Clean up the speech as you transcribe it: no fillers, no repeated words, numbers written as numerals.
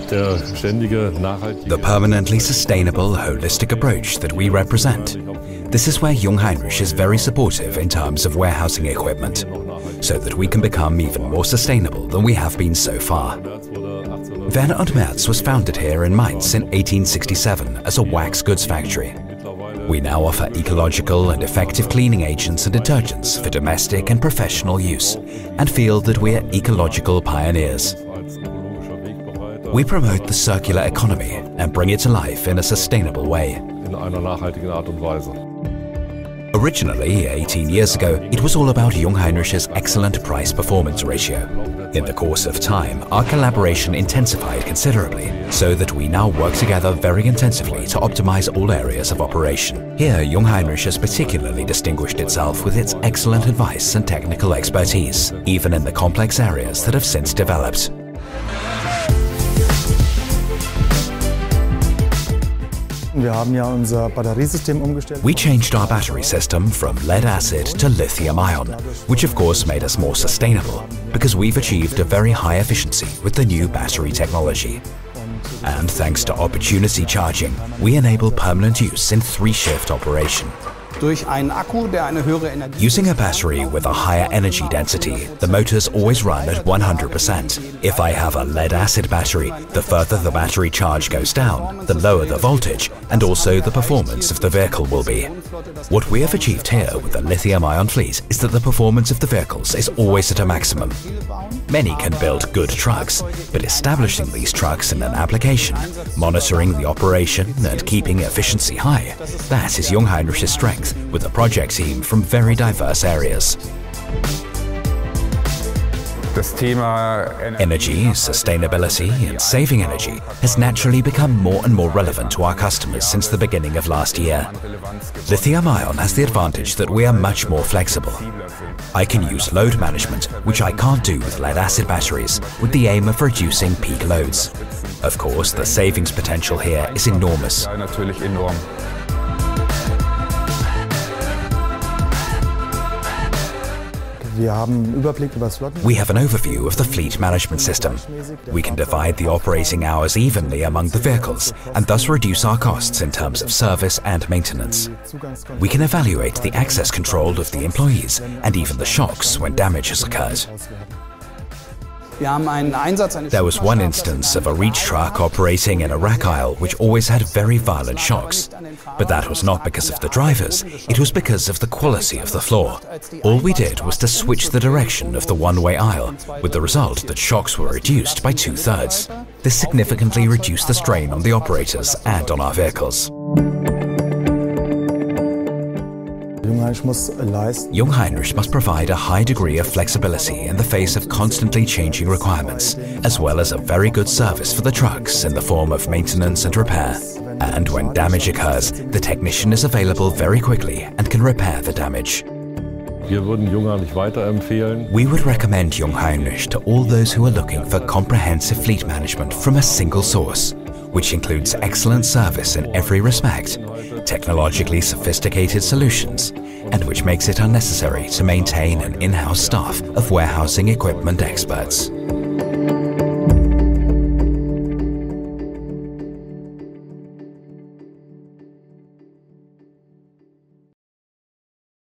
The permanently sustainable, holistic approach that we represent. This is where Jungheinrich is very supportive in terms of warehousing equipment, so that we can become even more sustainable than we have been so far. Werner Mertz was founded here in Mainz in 1867 as a wax goods factory. We now offer ecological and effective cleaning agents and detergents for domestic and professional use, and feel that we are ecological pioneers. We promote the circular economy and bring it to life in a sustainable way. Originally, 18 years ago, it was all about Jungheinrich's excellent price-performance ratio. In the course of time, our collaboration intensified considerably, so that we now work together very intensively to optimize all areas of operation. Here, Jungheinrich has particularly distinguished itself with its excellent advice and technical expertise, even in the complex areas that have since developed. We changed our battery system from lead-acid to lithium-ion, which of course made us more sustainable, because we've achieved a very high efficiency with the new battery technology. And thanks to opportunity charging, we enable permanent use in 3-shift operation. Using a battery with a higher energy density, the motors always run at 100%. If I have a lead-acid battery, the further the battery charge goes down, the lower the voltage and also the performance of the vehicle will be. What we have achieved here with the lithium-ion fleet is that the performance of the vehicles is always at a maximum. Many can build good trucks, but establishing these trucks in an application, monitoring the operation and keeping efficiency high, that is Jungheinrich's strength, with a project team from very diverse areas. Energy, sustainability and saving energy has naturally become more and more relevant to our customers since the beginning of last year. Lithium-ion has the advantage that we are much more flexible. I can use load management, which I can't do with lead-acid batteries, with the aim of reducing peak loads. Of course, the savings potential here is enormous. We have an overview of the fleet management system. We can divide the operating hours evenly among the vehicles and thus reduce our costs in terms of service and maintenance. We can evaluate the access control of the employees and even the shocks when damage has occurred. There was one instance of a reach truck operating in a rack aisle which always had very violent shocks. But that was not because of the drivers, it was because of the quality of the floor. All we did was to switch the direction of the one-way aisle, with the result that shocks were reduced by 2/3. This significantly reduced the strain on the operators and on our vehicles. Jungheinrich must provide a high degree of flexibility in the face of constantly changing requirements, as well as a very good service for the trucks in the form of maintenance and repair. And when damage occurs, the technician is available very quickly and can repair the damage. We would recommend Jungheinrich to all those who are looking for comprehensive fleet management from a single source, which includes excellent service in every respect, technologically sophisticated solutions, and which makes it unnecessary to maintain an in-house staff of warehousing equipment experts.